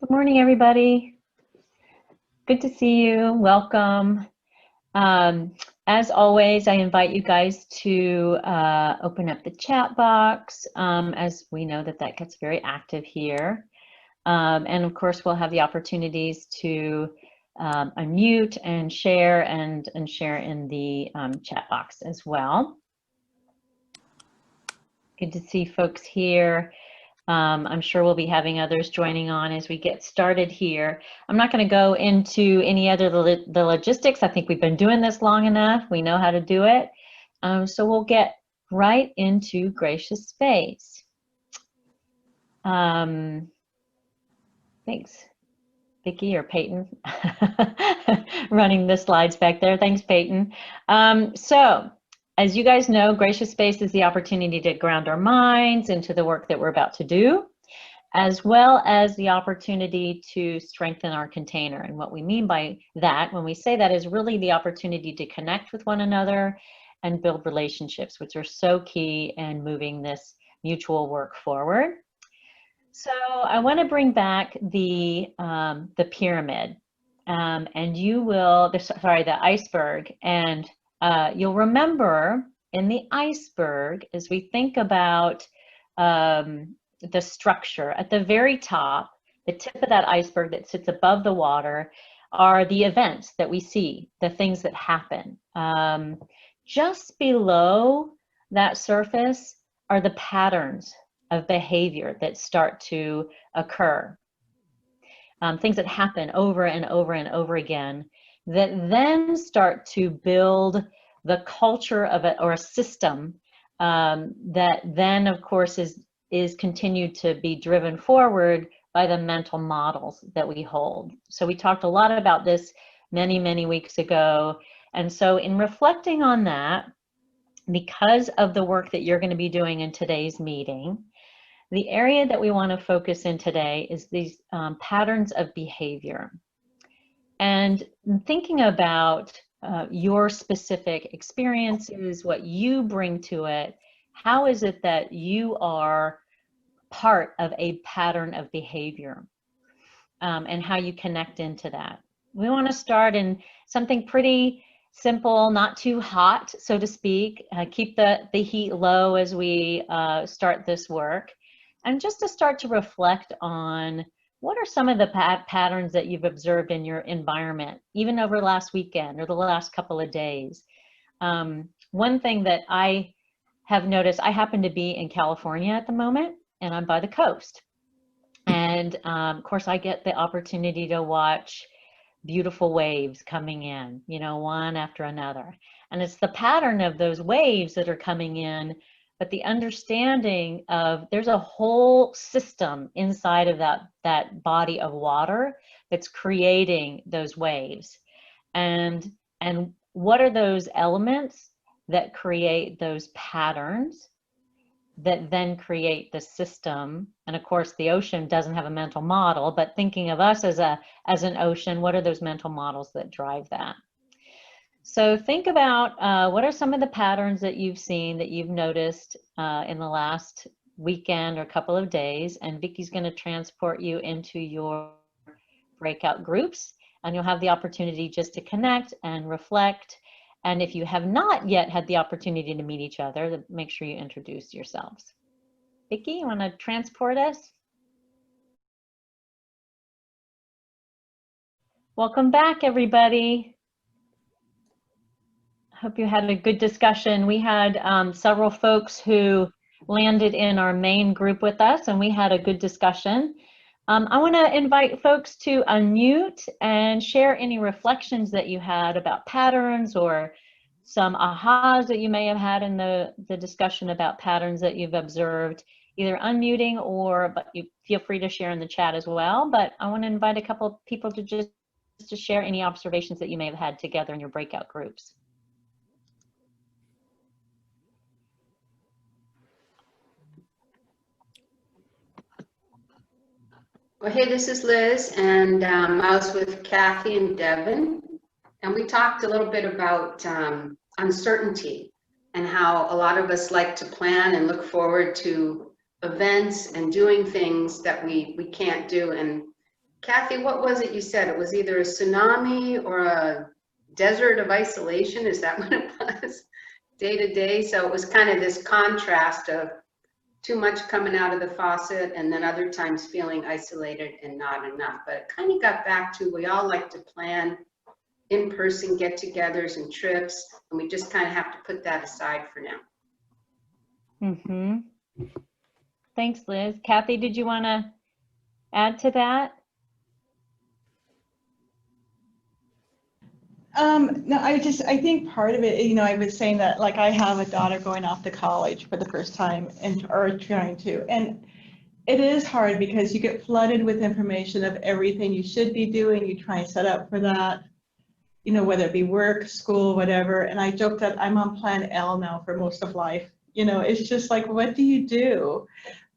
Good morning, everybody. Good to see you. Welcome. As always, I invite you guys to open up the chat box, as we know that gets very active here. And of course, we'll have the opportunities to unmute and share in the chat box as well. Good to see folks here. I'm sure we'll be having others joining on as we get started here. I'm not going to go into any other the logistics. I think we've been doing this long enough. We know how to do it. So we'll get right into gracious space. Thanks, Vicki or Peyton, running the slides back there. Thanks, Peyton. So as you guys know, gracious space is the opportunity to ground our minds into the work that we're about to do, as well as the opportunity to strengthen our container. And what we mean by that, when we say that, is really the opportunity to connect with one another and build relationships, which are so key in moving this mutual work forward. So I want to bring back the pyramid, and you will, the iceberg, and you'll remember in the iceberg, as we think about the structure at the very top, the tip of that iceberg that sits above the water, are the events that we see, the things that happen. Just below that surface are the patterns of behavior that start to occur. Things that happen over and over and over again that then start to build the culture of it, or a system that then, of course, is continued to be driven forward by the mental models that we hold. So we talked a lot about this many weeks ago. And so in reflecting on that, because of the work that you're going to be doing in today's meeting, the area that we want to focus in today is these patterns of behavior. And thinking about your specific experiences, what you bring to it, how is it that you are part of a pattern of behavior, and how you connect into that. We want to start in something pretty simple, not too hot, so to speak. Keep the heat low as we start this work. And just to start to reflect on what are some of the patterns that you've observed in your environment, even over last weekend or the last couple of days. One thing that I have noticed, I happen to be in California at the moment, and I'm by the coast. And of course, I get the opportunity to watch beautiful waves coming in, you know, one after another. And it's the pattern of those waves that are coming in, but the understanding of there's a whole system inside of that body of water that's creating those waves. And what are those elements that create those patterns that then create the system? And of course, the ocean doesn't have a mental model, but thinking of us as an ocean, what are those mental models that drive that? So think about what are some of the patterns that you've seen, that you've noticed in the last weekend or couple of days, and Vicki's going to transport you into your breakout groups, and you'll have the opportunity just to connect and reflect. And if you have not yet had the opportunity to meet each other, make sure you introduce yourselves. Vicki, you want to transport us? Welcome back, everybody. Hope you had a good discussion. We had several folks who landed in our main group with us, and we had a good discussion. I want to invite folks to unmute and share any reflections that you had about patterns, or some ahas that you may have had in the discussion about patterns that you've observed, either unmuting but you feel free to share in the chat as well. But I want to invite a couple of people to just to share any observations that you may have had together in your breakout groups. Well, hey, this is Liz, and I was with Kathy and Devin, and we talked a little bit about uncertainty and how a lot of us like to plan and look forward to events and doing things that we can't do. And Kathy, what was it you said? It was either a tsunami or a desert of isolation. Is that what it was? Day to day. So it was kind of this contrast of too much coming out of the faucet and then other times feeling isolated and not enough. But it kind of got back to, we all like to plan in-person get-togethers and trips, and we just kind of have to put that aside for now. Mm-hmm. Thanks, Liz. Kathy, did you want to add to that? No, I think part of it, I was saying that, like, I have a daughter going off to college for the first time or trying to, and it is hard because you get flooded with information of everything you should be doing. You try and set up for that, whether it be work, school, whatever. And I joke that I'm on plan L now for most of life. It's just like, what do you do?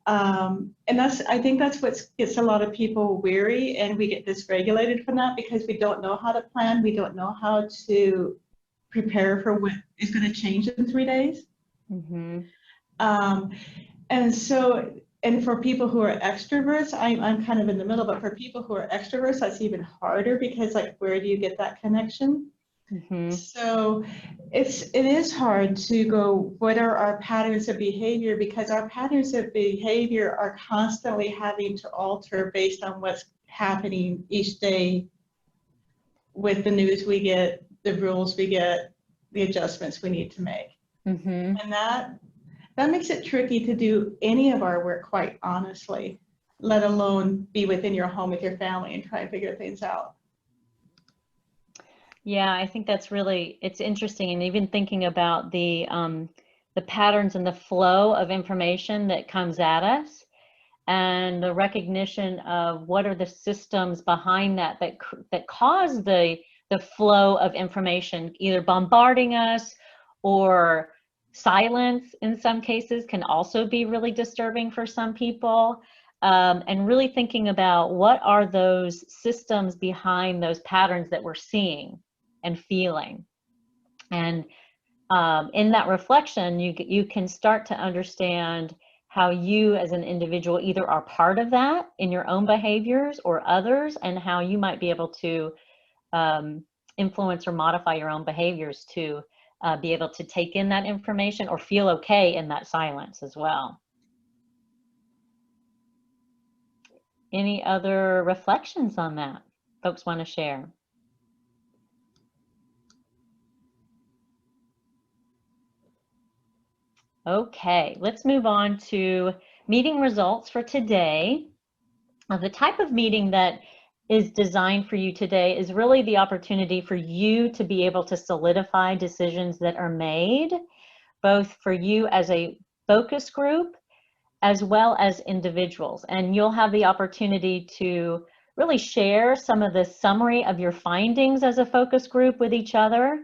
And I think that's what gets a lot of people weary, and we get dysregulated from that because we don't know how to plan. We don't know how to prepare for what is going to change in 3 days. Mm-hmm. And for people who are extroverts, I'm kind of in the middle, but for people who are extroverts, that's even harder because, like, where do you get that connection? Mm-hmm. So it is hard to go, what are our patterns of behavior? Because our patterns of behavior are constantly having to alter based on what's happening each day with the news we get, the rules we get, the adjustments we need to make. Mm-hmm. And that makes it tricky to do any of our work, quite honestly, let alone be within your home with your family and try and figure things out. Yeah, I think that's it's interesting, and even thinking about the patterns and the flow of information that comes at us, and the recognition of what are the systems behind that cause the flow of information, either bombarding us or silence in some cases can also be really disturbing for some people. And really thinking about what are those systems behind those patterns that we're seeing and feeling. And in that reflection, you can start to understand how you as an individual either are part of that in your own behaviors or others, and how you might be able to influence or modify your own behaviors to be able to take in that information or feel okay in that silence as well. Any other reflections on that folks want to share? Okay, let's move on to meeting results for today. The type of meeting that is designed for you today is really the opportunity for you to be able to solidify decisions that are made, both for you as a focus group as well as individuals. And you'll have the opportunity to really share some of the summary of your findings as a focus group with each other,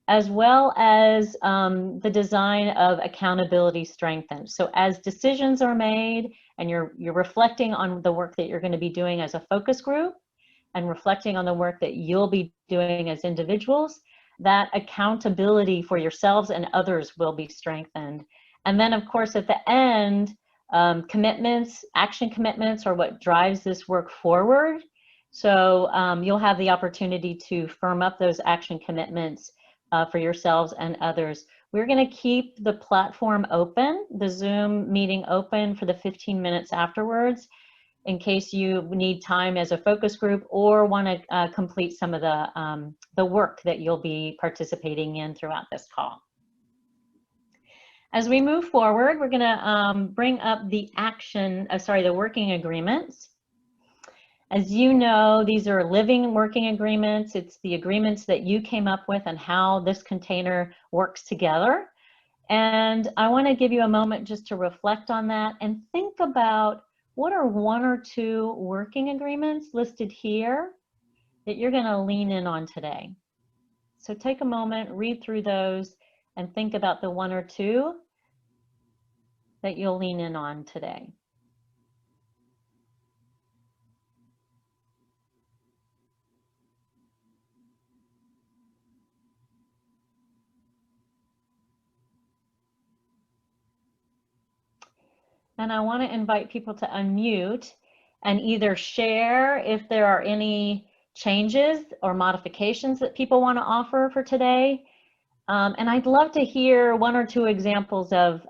as well as the design of accountability strengthened. So as decisions are made and you're reflecting on the work that you're going to be doing as a focus group and reflecting on the work that you'll be doing as individuals, that accountability for yourselves and others will be strengthened. And then, of course, at the end, commitments, action commitments are what drives this work forward. So you'll have the opportunity to firm up those action commitments for yourselves and others. We're going to keep the platform open, the Zoom meeting open for the 15 minutes afterwards, in case you need time as a focus group or want to complete some of the work that you'll be participating in throughout this call. As we move forward, we're going to bring up the working agreements. As you know, these are living working agreements. It's the agreements that you came up with and how this container works together. And I want to give you a moment just to reflect on that and think about what are one or two working agreements listed here that you're going to lean in on today. So take a moment, read through those, and think about the one or two that you'll lean in on today. And I want to invite people to unmute and either share if there are any changes or modifications that people want to offer for today. And I'd love to hear one or two examples of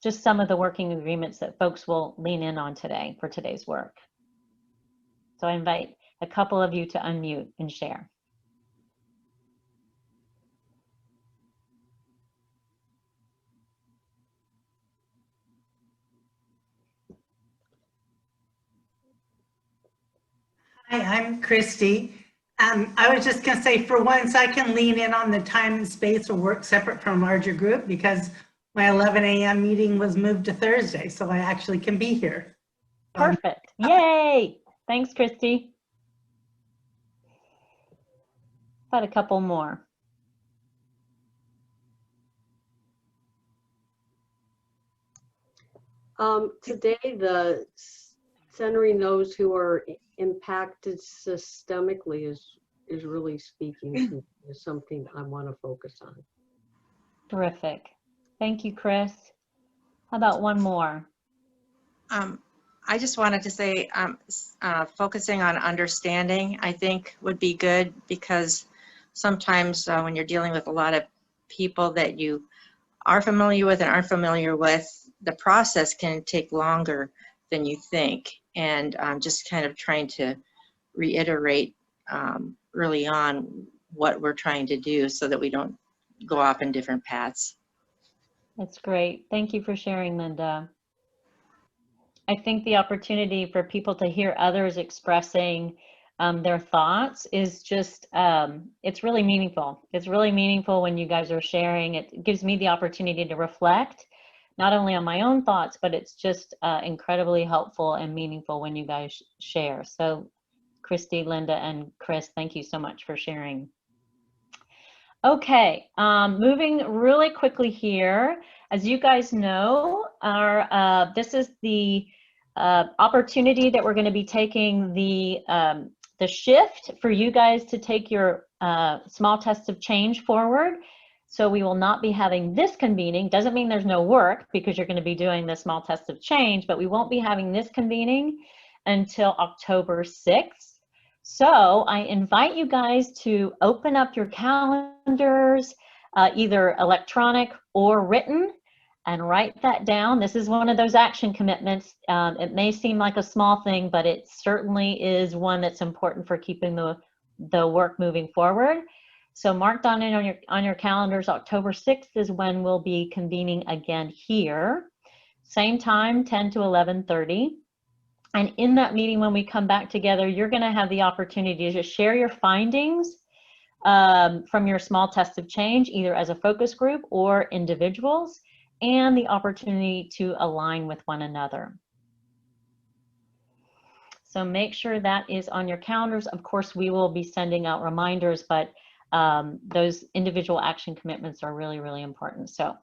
just some of the working agreements that folks will lean in on today for today's work. So I invite a couple of you to unmute and share. Hi, I'm Christy. I was just going to say, for once, I can lean in on the time and space or work separate from a larger group because my 11 a.m. meeting was moved to Thursday, so I actually can be here. Perfect. Yay! Thanks, Christy. About a couple more. Today, the centering those who are impacted systemically is really speaking to me, is something I want to focus on. Terrific. Thank you, Chris. How about one more? I just wanted to say focusing on understanding, I think, would be good, because sometimes when you're dealing with a lot of people that you are familiar with and aren't familiar with, the process can take longer than you think. And just kind of trying to reiterate early on what we're trying to do so that we don't go off in different paths. That's great. Thank you for sharing, Linda. I think the opportunity for people to hear others expressing their thoughts is just, it's really meaningful. It's really meaningful when you guys are sharing. It gives me the opportunity to reflect, not only on my own thoughts, but it's just incredibly helpful and meaningful when you guys share. So Christy, Linda, and Chris, thank you so much for sharing. Okay, moving really quickly here. As you guys know, this is the opportunity that we're going to be taking the shift for you guys to take your small tests of change forward. So we will not be having this convening. Doesn't mean there's no work, because you're going to be doing the small test of change, but we won't be having this convening until October 6th. So I invite you guys to open up your calendars, either electronic or written, and write that down. This is one of those action commitments. It may seem like a small thing, but it certainly is one that's important for keeping the work moving forward. So mark down in on your calendars, October 6th is when we'll be convening again here. Same time, 10 to 11:30. And in that meeting, when we come back together, you're going to have the opportunity to share your findings from your small test of change, either as a focus group or individuals, and the opportunity to align with one another. So make sure that is on your calendars. Of course, we will be sending out reminders, but those individual action commitments are really, really important. So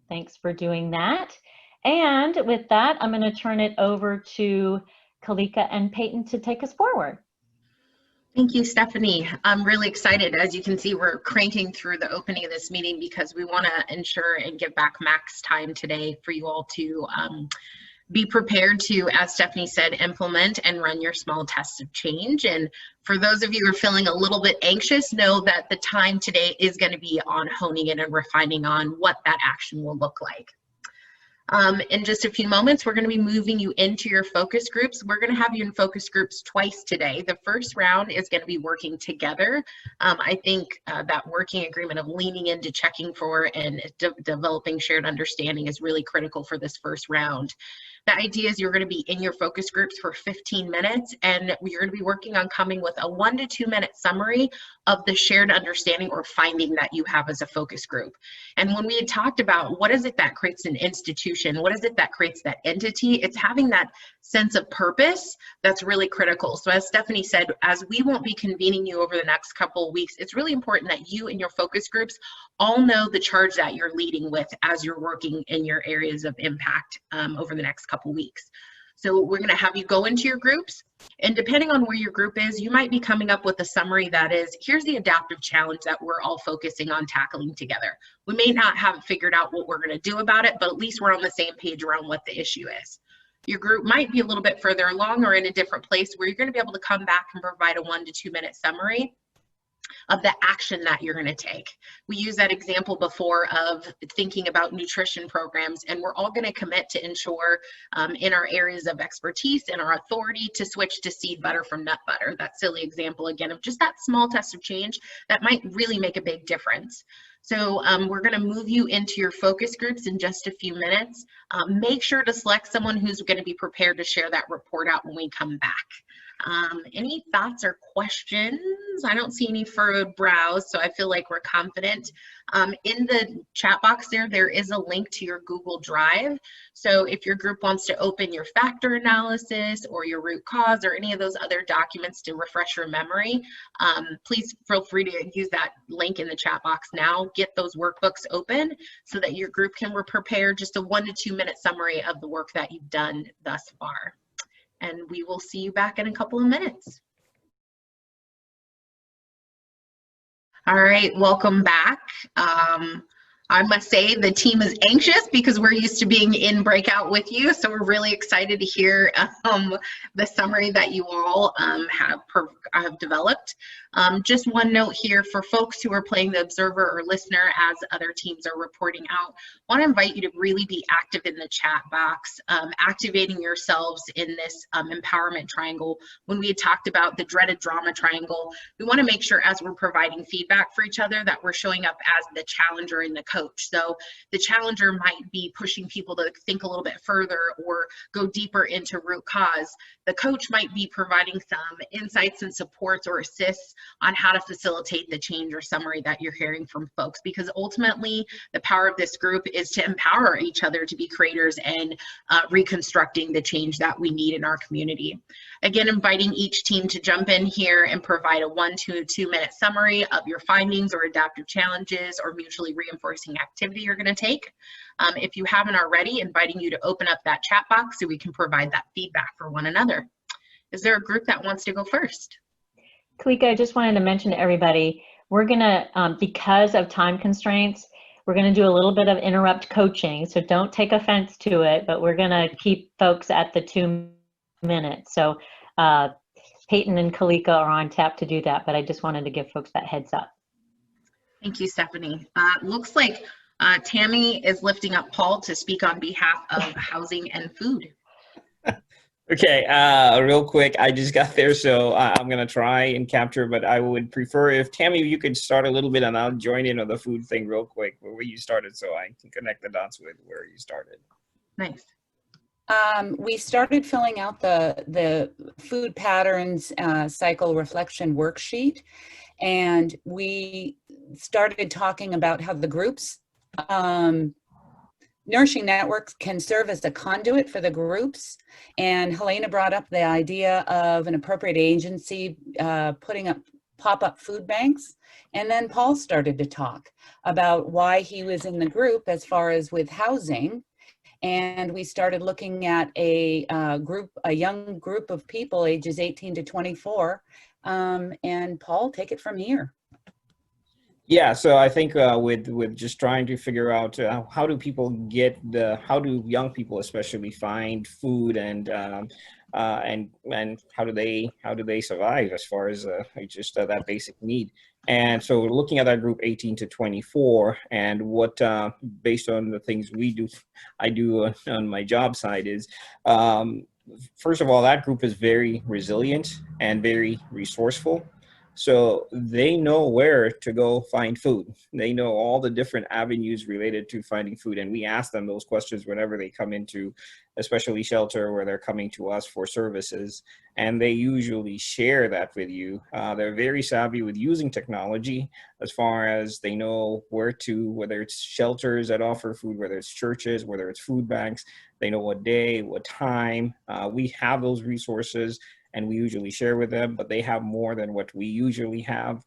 thanks for doing that. And with that, I'm going to turn it over to Kalika and Peyton to take us forward. Thank you, Stephanie. I'm really excited. As you can see, we're cranking through the opening of this meeting because we want to ensure and give back max time today for you all to be prepared to, as Stephanie said, implement and run your small tests of change. And for those of you who are feeling a little bit anxious, know that the time today is going to be on honing in and refining on what that action will look like. In just a few moments, we're going to be moving you into your focus groups. We're going to have you in focus groups twice today. The first round is going to be working together. I think that working agreement of leaning into checking for and developing shared understanding is really critical for this first round. The idea is you're going to be in your focus groups for 15 minutes, and we're going to be working on coming with a 1 to 2 minute summary of the shared understanding or finding that you have as a focus group. And when we had talked about what is it that creates an institution, what is it that creates that entity, it's having that sense of purpose that's really critical. So as Stephanie said, as we won't be convening you over the next couple of weeks, it's really important that you and your focus groups all know the charge that you're leading with as you're working in your areas of impact over the next couple weeks. So we're going to have you go into your groups, and depending on where your group is, you might be coming up with a summary that is, here's the adaptive challenge that we're all focusing on tackling together. We may not have figured out what we're going to do about it, but at least we're on the same page around what the issue is. Your group might be a little bit further along or in a different place where you're going to be able to come back and provide a 1 to 2 minute summary of the action that you're going to take. We used that example before of thinking about nutrition programs, and we're all going to commit to ensure in our areas of expertise and our authority to switch to seed butter from nut butter. That silly example again of just that small test of change that might really make a big difference. So we're going to move you into your focus groups in just a few minutes. Make sure to select someone who's going to be prepared to share that report out when we come back. Any thoughts or questions? I don't see any furrowed brows, so I feel like we're confident. In the chat box there is a link to your Google Drive. So if your group wants to open your factor analysis or your root cause or any of those other documents to refresh your memory, please feel free to use that link in the chat box now. Get those workbooks open so that your group can prepare just a 1 to 2 minute summary of the work that you've done thus far. And we will see you back in a couple of minutes. All right, welcome back. I must say the team is anxious because we're used to being in breakout with you. So we're really excited to hear the summary that you all have developed. Just one note here for folks who are playing the observer or listener as other teams are reporting out. I want to invite you to really be active in the chat box, activating yourselves in this empowerment triangle. When we had talked about the dreaded drama triangle, we want to make sure as we're providing feedback for each other that we're showing up as the challenger and the coach. So the challenger might be pushing people to think a little bit further or go deeper into root cause. The coach might be providing some insights and supports or assists on how to facilitate the change or summary that you're hearing from folks, because ultimately the power of this group is to empower each other to be creators and reconstructing the change that we need in our community. Again, inviting each team to jump in here and provide a 1 to 2 minute summary of your findings or adaptive challenges or mutually reinforcing activity you're going to take. If you haven't already, inviting you to open up that chat box so we can provide that feedback for one another. Is there a group that wants to go first? Kalika, I just wanted to mention to everybody, we're gonna, because of time constraints, we're gonna do a little bit of interrupt coaching. So don't take offense to it, but we're gonna keep folks at the 2 minutes. So Peyton and Kalika are on tap to do that, but I just wanted to give folks that heads up. Thank you, Stephanie. Looks like Tammy is lifting up Paul to speak on behalf of housing and food. Okay, real quick, I just got there, so I'm going to try and capture, but I would prefer if, Tammy, you could start a little bit and I'll join in on the food thing real quick, where you started, so I can connect the dots with where you started. Nice. We started filling out the food patterns cycle reflection worksheet, and we started talking about how the groups, Nourishing Networks can serve as a conduit for the groups. And Helena brought up the idea of an appropriate agency putting up pop-up food banks. And then Paul started to talk about why he was in the group as far as with housing. And we started looking at a young group of people ages 18 to 24. And Paul, take it from here. Yeah, so I think with just trying to figure out how do people how do young people especially find food and how do they survive as far as just that basic need. And so we're looking at that group 18 to 24, and what based on the things I do on my job side is first of all, that group is very resilient and very resourceful. So they know where to go find food. They know all the different avenues related to finding food. And we ask them those questions whenever they come into, especially shelter, where they're coming to us for services. And they usually share that with you. They're very savvy with using technology as far as they know where to, whether it's shelters that offer food, whether it's churches, whether it's food banks. They know what day, what time. We have those resources, and we usually share with them, but they have more than what we usually have.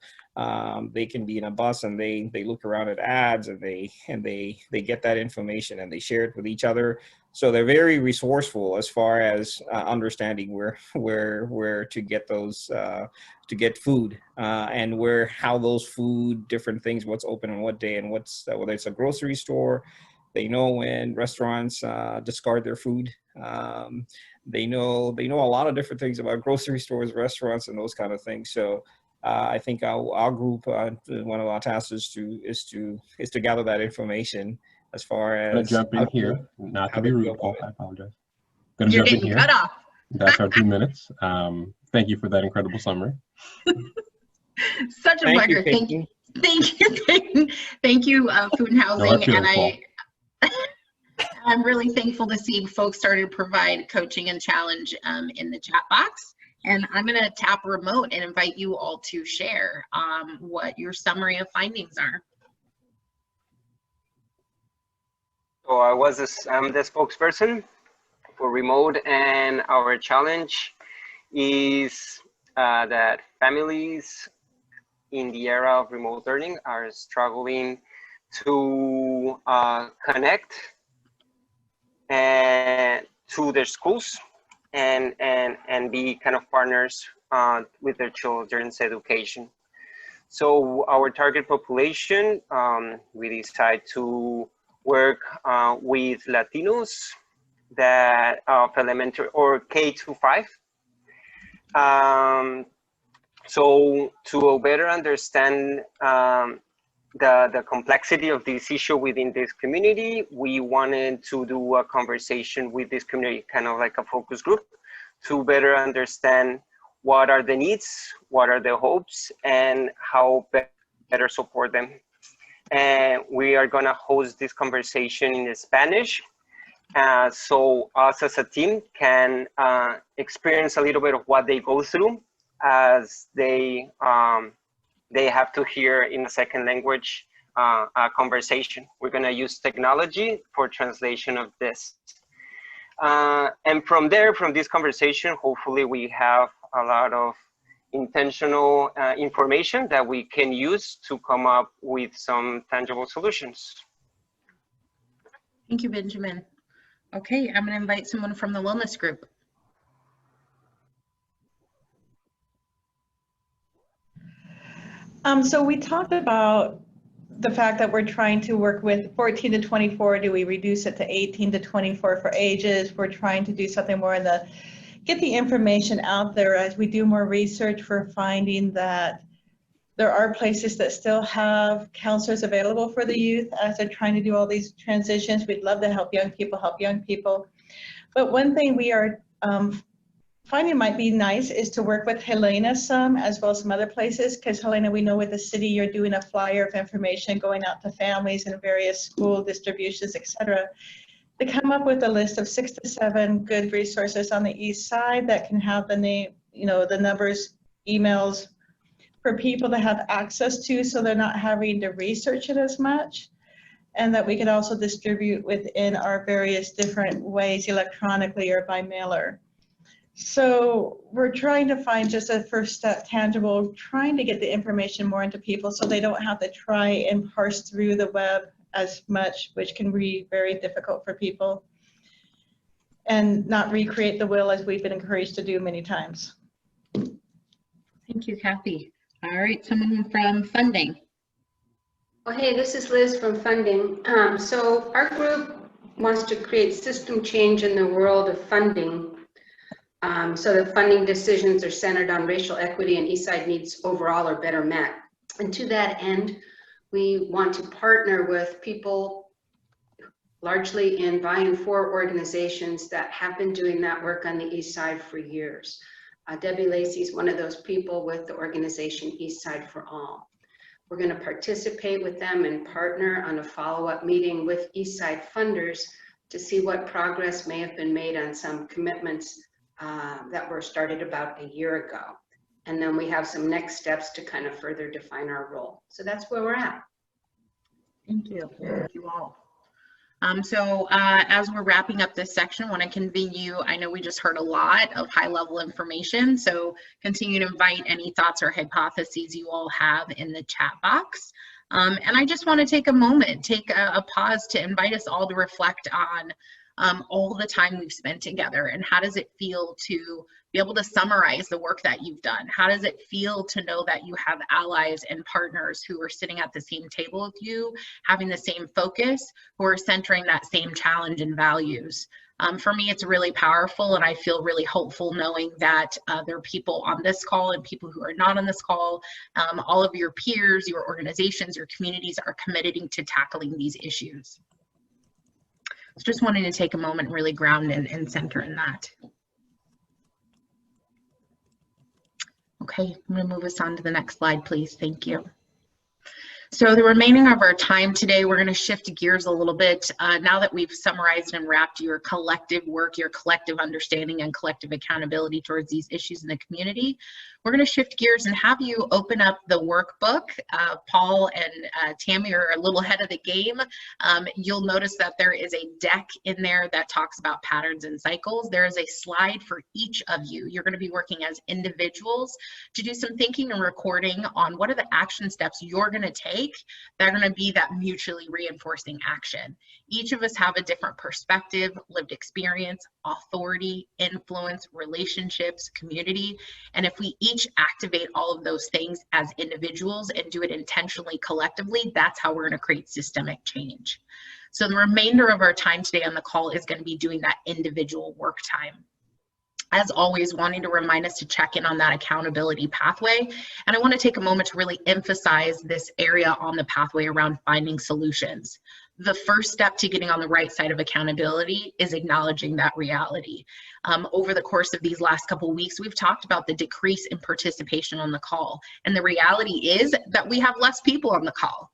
They can be in a bus and they look around at ads and they get that information and they share it with each other. So they're very resourceful as far as understanding where to get those to get food and how those food, different things, what's open on what day and whether it's a grocery store. They know when restaurants discard their food. They know a lot of different things about grocery stores, restaurants, and those kind of things. So I think our group, one of our tasks is to gather that information as far I'm gonna as jump in here, not to be rude, Paul, I apologize. Gonna You're jump in getting here. cut off. That's our 2 minutes. Thank you for that incredible summary. Such a Thank you, pleasure. Thank you. Peyton. Thank you, Peyton. Thank you, Food and Housing. No hard And feelings, Paul. I'm really thankful to see folks started to provide coaching and challenge in the chat box. And I'm going to tap remote and invite you all to share what your summary of findings are. So I'm the spokesperson for remote, and our challenge is that families in the era of remote learning are struggling to connect and to their schools and be kind of partners with their children's education. So our target population, we decide to work with Latinos that of elementary or K to 5. So to better understand the complexity of this issue within this community, we wanted to do a conversation with this community, kind of like a focus group, to better understand what are the needs, what are the hopes, and how better support them. And we are gonna host this conversation in Spanish, so us as a team can experience a little bit of what they go through as they have to hear in a second language a conversation. We're gonna use technology for translation of this. And from there, from this conversation, hopefully we have a lot of intentional information that we can use to come up with some tangible solutions. Thank you, Benjamin. Okay, I'm going to invite someone from the wellness group. So we talked about the fact that we're trying to work with 14 to 24. Do we reduce it to 18 to 24 for ages? We're trying to do something more in the get the information out there as we do more research. For finding that there are places that still have counselors available for the youth as they're trying to do all these transitions. We'd love to help young people. But one thing we are finding might be nice is to work with Helena some, as well as some other places, because Helena, we know with the city you're doing a flyer of information going out to families and various school distributions, etc. To come up with a list of 6 to 7 good resources on the east side that can have the name, the numbers, emails for people to have access to, so they're not having to research it as much, and that we could also distribute within our various different ways, electronically or by mailer. So we're trying to find just a first step, tangible, trying to get the information more into people so they don't have to try and parse through the web as much, which can be very difficult for people, and not recreate the wheel as we've been encouraged to do many times. Thank you, Kathy. All right, someone from funding. Well, hey, this is Liz from funding. So our group wants to create system change in the world of funding, so that funding decisions are centered on racial equity and Eastside needs overall are better met. And to that end, we want to partner with people largely in by and for organizations that have been doing that work on the East Side for years. Debbie Lacey is one of those people with the organization Eastside for All. We're going to participate with them and partner on a follow-up meeting with Eastside funders to see what progress may have been made on some commitments that were started about a year ago. And then we have some next steps to kind of further define our role. So that's where we're at. Thank you. Thank you all. So as we're wrapping up this section, I want to convene you. I know we just heard a lot of high level information, so continue to invite any thoughts or hypotheses you all have in the chat box. And I just want to take a moment, take a pause to invite us all to reflect on all the time we've spent together, and how does it feel to be able to summarize the work that you've done? How does it feel to know that you have allies and partners who are sitting at the same table with you, having the same focus, who are centering that same challenge and values? For me, it's really powerful, and I feel really hopeful knowing that there are people on this call and people who are not on this call. All of your peers, your organizations, your communities are committing to tackling these issues. So just wanting to take a moment and really ground and center in that. Okay, I'm going to move us on to the next slide, please. Thank you. So the remaining of our time today, we're going to shift gears a little bit. Now that we've summarized and wrapped your collective work, your collective understanding and collective accountability towards these issues in the community, we're going to shift gears and have you open up the workbook. Paul and Tammy are a little ahead of the game. You'll notice that there is a deck in there that talks about patterns and cycles. There is a slide for each of you. You're going to be working as individuals to do some thinking and recording on what are the action steps you're going to take that are going to be that mutually reinforcing action. Each of us have a different perspective, lived experience, authority, influence, relationships, community, and if we each activate all of those things as individuals and do it intentionally collectively, that's how we're going to create systemic change. So the remainder of our time today on the call is going to be doing that individual work time. As always, wanting to remind us to check in on that accountability pathway. And I want to take a moment to really emphasize this area on the pathway around finding solutions. The first step to getting on the right side of accountability is acknowledging that reality. Over the course of these last couple of weeks, we've talked about the decrease in participation on the call. And the reality is that we have less people on the call.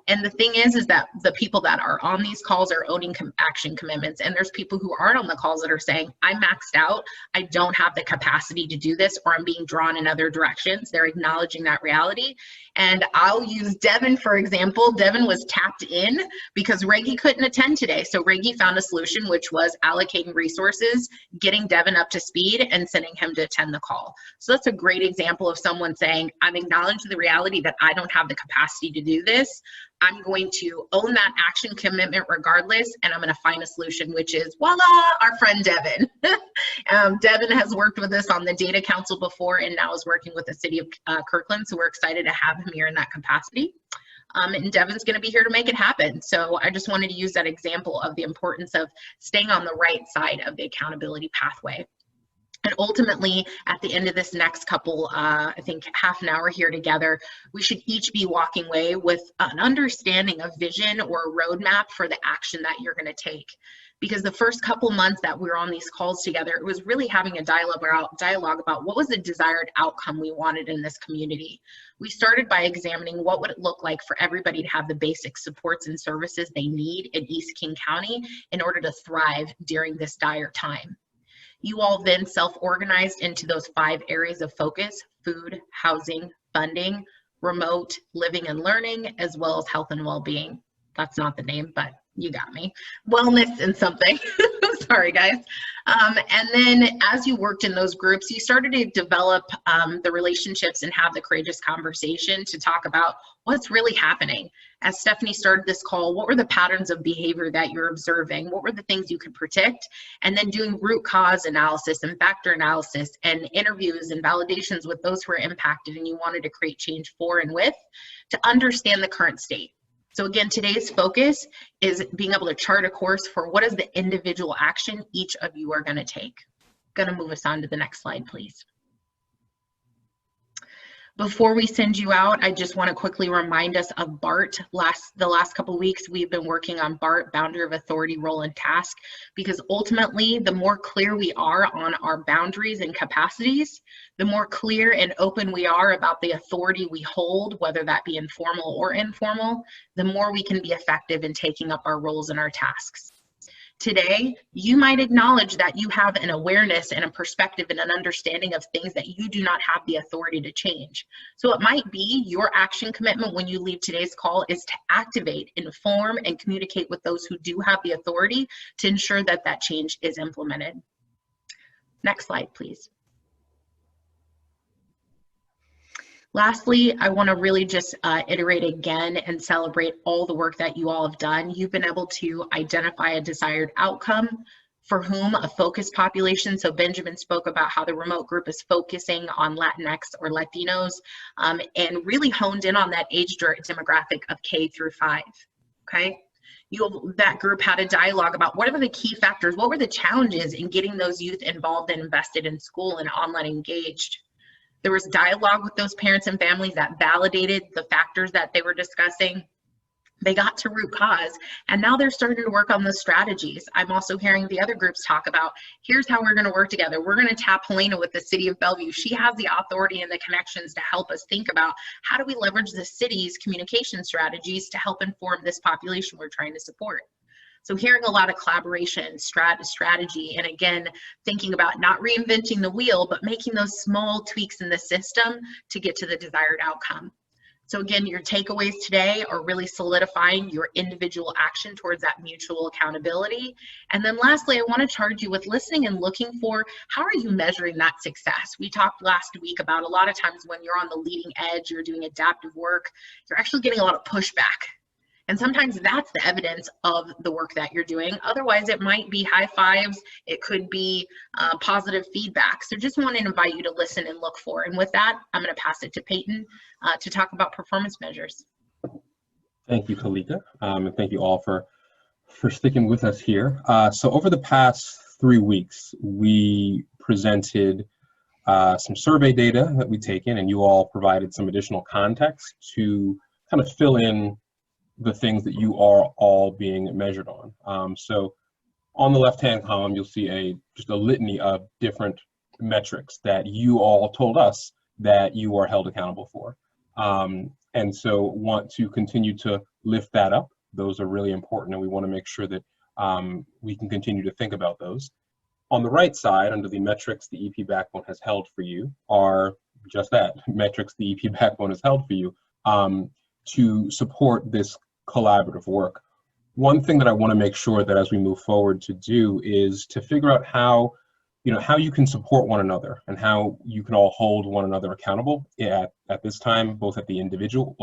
And the thing is that the people that are on these calls are owning action commitments, and there's people who aren't on the calls that are saying, I'm maxed out, I don't have the capacity to do this, or I'm being drawn in other directions. They're acknowledging that reality. And I'll use Devin, for example. Devin was tapped in because Reggie couldn't attend today. So Reggie found a solution, which was allocating resources, getting Devin up to speed, and sending him to attend the call. So that's a great example of someone saying, I'm acknowledging the reality that I don't have the capacity to do this. I'm going to own that action commitment regardless, and I'm going to find a solution, which is, voila, our friend Devin. Devin has worked with us on the Data Council before and now is working with the City of Kirkland, so we're excited to have him here in that capacity. And Devin's going to be here to make it happen. So I just wanted to use that example of the importance of staying on the right side of the accountability pathway. And ultimately, at the end of this next couple, I think half an hour here together, we should each be walking away with an understanding of vision or a roadmap for the action that you're going to take. Because the first couple months that we were on these calls together, it was really having a dialogue about what was the desired outcome we wanted in this community. We started by examining what would it look like for everybody to have the basic supports and services they need in East King County in order to thrive during this dire time. You all then self-organized into those 5 areas of focus: food, housing, funding, remote, living and learning, as well as health and well-being. That's not the name, but you got me. Wellness and something. Sorry, guys. And then as you worked in those groups, you started to develop the relationships and have the courageous conversation to talk about what's really happening. As Stephanie started this call, what were the patterns of behavior that you're observing? What were the things you could predict? And then doing root cause analysis and factor analysis and interviews and validations with those who are impacted and you wanted to create change for and with to understand the current state. So again, today's focus is being able to chart a course for what is the individual action each of you are going to take. I'm going to move us on to the next slide, please. Before we send you out, I just want to quickly remind us of BART. The last couple of weeks, we've been working on BART, Boundary of Authority, Role, and Task, because ultimately, the more clear we are on our boundaries and capacities, the more clear and open we are about the authority we hold, whether that be informal or informal, the more we can be effective in taking up our roles and our tasks. Today, you might acknowledge that you have an awareness and a perspective and an understanding of things that you do not have the authority to change. So it might be your action commitment when you leave today's call is to activate, inform, and communicate with those who do have the authority to ensure that that change is implemented. Next slide, please. Lastly, I want to really just iterate again and celebrate all the work that you all have done. You've been able to identify a desired outcome for whom a focused population. So Benjamin spoke about how the remote group is focusing on Latinx or Latinos and really honed in on that age demographic of K through 5, okay? that group had a dialogue about what are the key factors, what were the challenges in getting those youth involved and invested in school and online engaged. There was dialogue with those parents and families that validated the factors that they were discussing. They got to root cause, and now they're starting to work on the strategies. I'm also hearing the other groups talk about, here's how we're going to work together. We're going to tap Helena with the City of Bellevue. She has the authority and the connections to help us think about how do we leverage the city's communication strategies to help inform this population we're trying to support. So hearing a lot of collaboration, strategy, and again, thinking about not reinventing the wheel, but making those small tweaks in the system to get to the desired outcome. So again, your takeaways today are really solidifying your individual action towards that mutual accountability. And then lastly, I want to charge you with listening and looking for, how are you measuring that success? We talked last week about a lot of times when you're on the leading edge, you're doing adaptive work, you're actually getting a lot of pushback. And sometimes that's the evidence of the work that you're doing. Otherwise, it might be high fives. It could be positive feedback. So just want to invite you to listen and look for. And with that, I'm going to pass it to Peyton to talk about performance measures. Thank you, Kalika. And thank you all for sticking with us here. So over the past 3 weeks, we presented some survey data that we'd taken, and you all provided some additional context to kind of fill in the things that you are all being measured on. So on the left-hand column, you'll see just a litany of different metrics that you all told us that you are held accountable for. And so want to continue to lift that up. Those are really important, and we want to make sure that we can continue to think about those. On the right side, under the metrics the EP Backbone has held for you, are just that, metrics the EP Backbone has held for you to support this collaborative work. One thing that I want to make sure that as we move forward to do is to figure out how you can support one another and how you can all hold one another accountable at this time, both at the individual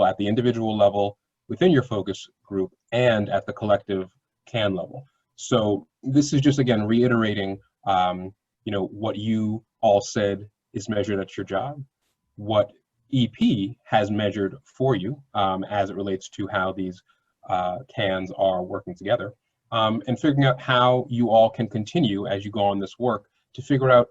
level within your focus group and at the collective CAN level. So this is just, again, reiterating what you all said is measured at your job, what EP has measured for you as it relates to how these CANs are working together, and figuring out how you all can continue as you go on this work to figure out,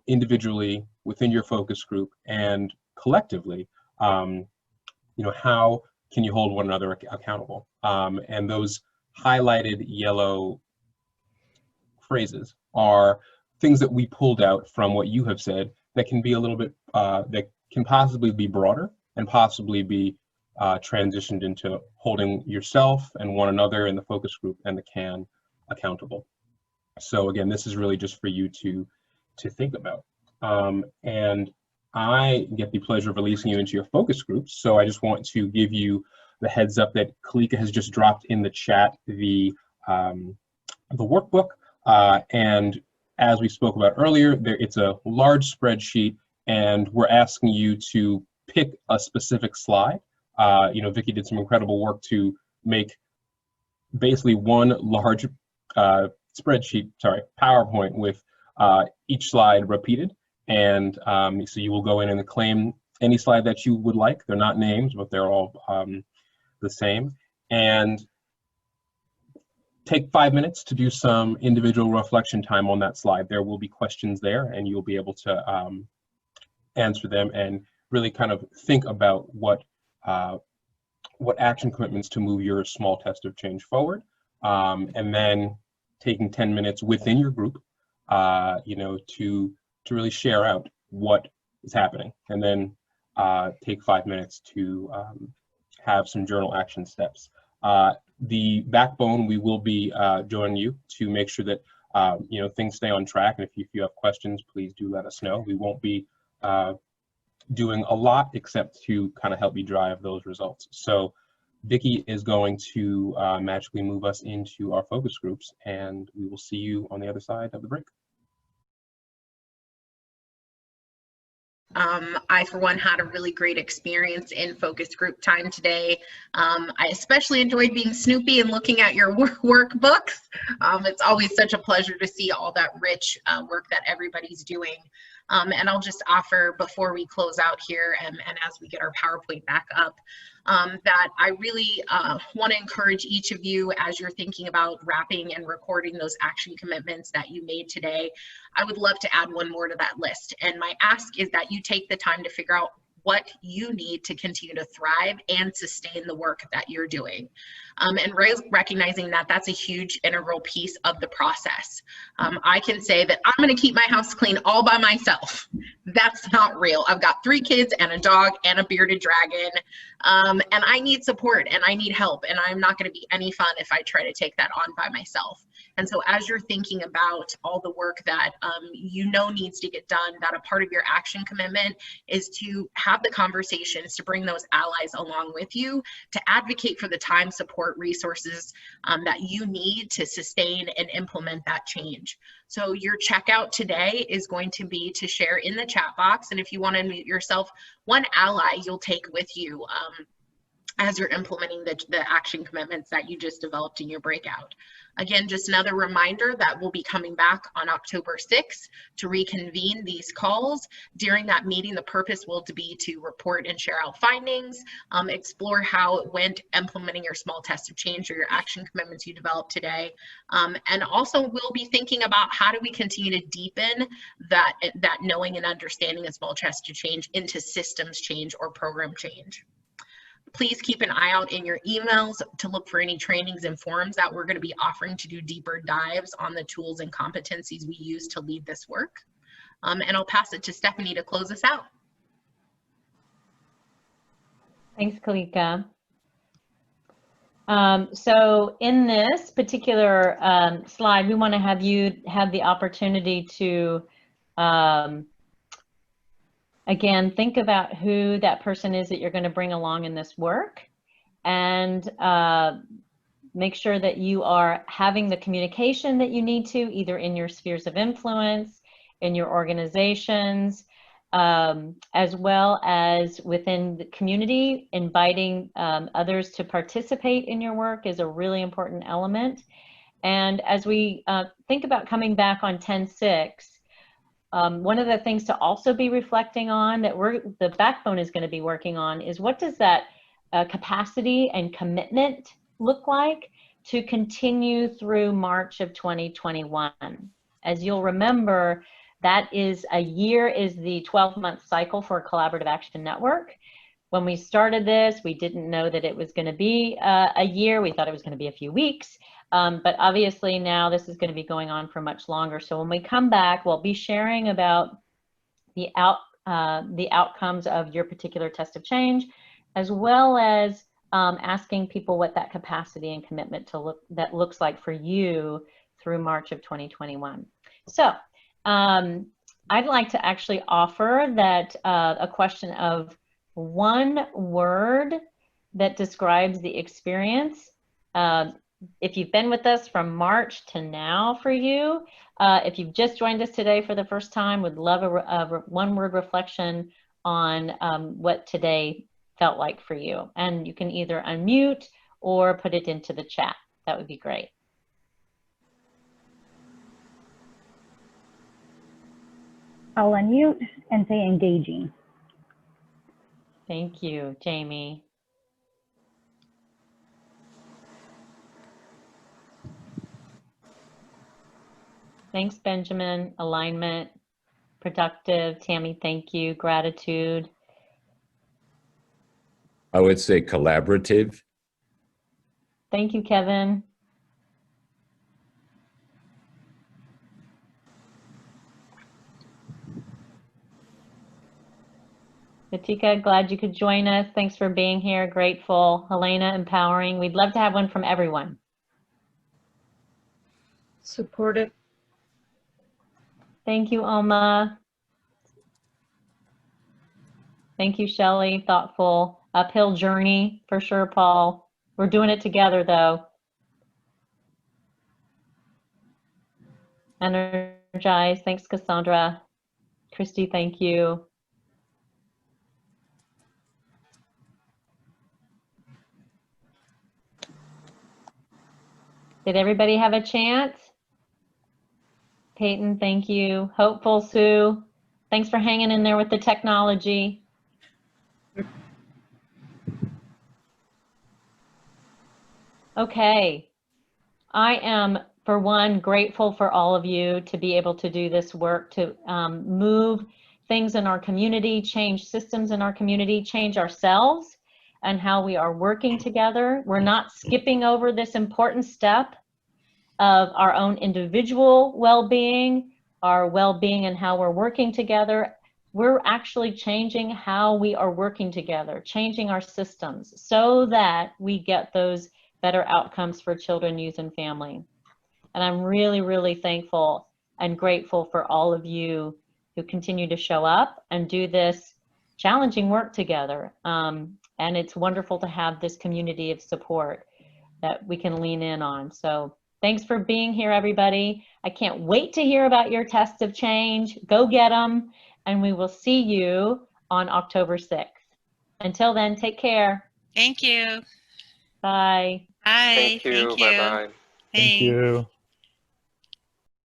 individually within your focus group and collectively, how can you hold one another accountable? And those highlighted yellow phrases are things that we pulled out from what you have said that can be a little bit, that can possibly be broader and possibly be transitioned into holding yourself and one another in the focus group and the CAN accountable. So again, this is really just for you to think about. And I get the pleasure of releasing you into your focus groups. So I just want to give you the heads up that Kalika has just dropped in the chat the workbook. And as we spoke about earlier, it's a large spreadsheet, and we're asking you to pick a specific slide. Vicki did some incredible work to make basically one large PowerPoint with each slide repeated. And so you will go in and claim any slide that you would like. They're not names, but they're all the same. And take 5 minutes to do some individual reflection time on that slide. There will be questions there, and you'll be able to answer them and really kind of think about what action commitments to move your small test of change forward, and then taking 10 minutes within your group, to really share out what is happening, and then take 5 minutes to have some journal action steps. The backbone, we will be joining you to make sure that things stay on track, and if you have questions, please do let us know. We won't be doing a lot except to kind of help you drive those results. So Vicki is going to magically move us into our focus groups, and we will see you on the other side of the break. I, for one, had a really great experience in focus group time today. I especially enjoyed being Snoopy and looking at your workbooks. It's always such a pleasure to see all that rich work that everybody's doing. And I'll just offer before we close out here and as we get our PowerPoint back up, that I really want to encourage each of you as you're thinking about wrapping and recording those action commitments that you made today. I would love to add one more to that list. And my ask is that you take the time to figure out what you need to continue to thrive and sustain the work that you're doing. And recognizing that that's a huge integral piece of the process. I can say that I'm going to keep my house clean all by myself. That's not real. I've got 3 kids and a dog and a bearded dragon, and I need support and I need help, and I'm not going to be any fun if I try to take that on by myself. And so as you're thinking about all the work that you know needs to get done, that a part of your action commitment is to have the conversations, to bring those allies along with you, to advocate for the time, support, resources that you need to sustain and implement that change. So your checkout today is going to be to share in the chat box, and if you want to mute yourself, one ally you'll take with you as you're implementing the action commitments that you just developed in your breakout. Again, just another reminder that we'll be coming back on October 6th to reconvene these calls. During that meeting, the purpose will be to report and share out findings, explore how it went implementing your small test of change or your action commitments you developed today. And also we'll be thinking about how do we continue to deepen that knowing and understanding of small test of change into systems change or program change. Please keep an eye out in your emails to look for any trainings and forums that we're going to be offering to do deeper dives on the tools and competencies we use to lead this work. And I'll pass it to Stephanie to close us out. Thanks, Kalika. So in this particular slide, we want to have you have the opportunity to again, think about who that person is that you're going to bring along in this work, and make sure that you are having the communication that you need to, either in your spheres of influence, in your organizations, as well as within the community. Inviting others to participate in your work is a really important element. And as we think about coming back on 10/6, one of the things to also be reflecting on that the backbone is going to be working on is what does that capacity and commitment look like to continue through March of 2021. As you'll remember, that is a year is the 12-month cycle for a collaborative action network. When we started this, we didn't know that it was going to be a year. We thought it was going to be a few weeks. But obviously now this is going to be going on for much longer. So when we come back, we'll be sharing about the outcomes of your particular test of change, as well as asking people what that capacity and commitment looks like for you through March of 2021. So I'd like to actually offer that a question of one word that describes the experience. If you've been with us from March to now for you, if you've just joined us today for the first time, would love a one-word reflection on what today felt like for you. And you can either unmute or put it into the chat. That would be great. I'll unmute and say engaging. Thank you, Jamie. Thanks, Benjamin. Alignment, productive. Tammy, thank you. Gratitude. I would say collaborative. Thank you, Kevin. Natika, glad you could join us. Thanks for being here. Grateful. Helena, empowering. We'd love to have one from everyone. Supportive. Thank you, Oma. Thank you, Shelley. Thoughtful. Uphill journey for sure, Paul. We're doing it together, though. Energized. Thanks, Cassandra. Christy, thank you. Did everybody have a chance? Peyton, thank you. Hopeful, Sue. Thanks for hanging in there with the technology. Okay. I am, for one, grateful for all of you to be able to do this work, to move things in our community, change systems in our community, change ourselves and how we are working together. We're not skipping over this important step of our own individual well-being, our well-being and how we're working together. We're actually changing how we are working together, changing our systems so that we get those better outcomes for children, youth, and family. And I'm really, really thankful and grateful for all of you who continue to show up and do this challenging work together. And it's wonderful to have this community of support that we can lean in on. So thanks for being here, everybody. I can't wait to hear about your tests of change. Go get them. And we will see you on October 6th. Until then, take care. Thank you. Bye. Bye. Thank you. Bye-bye. Thank you.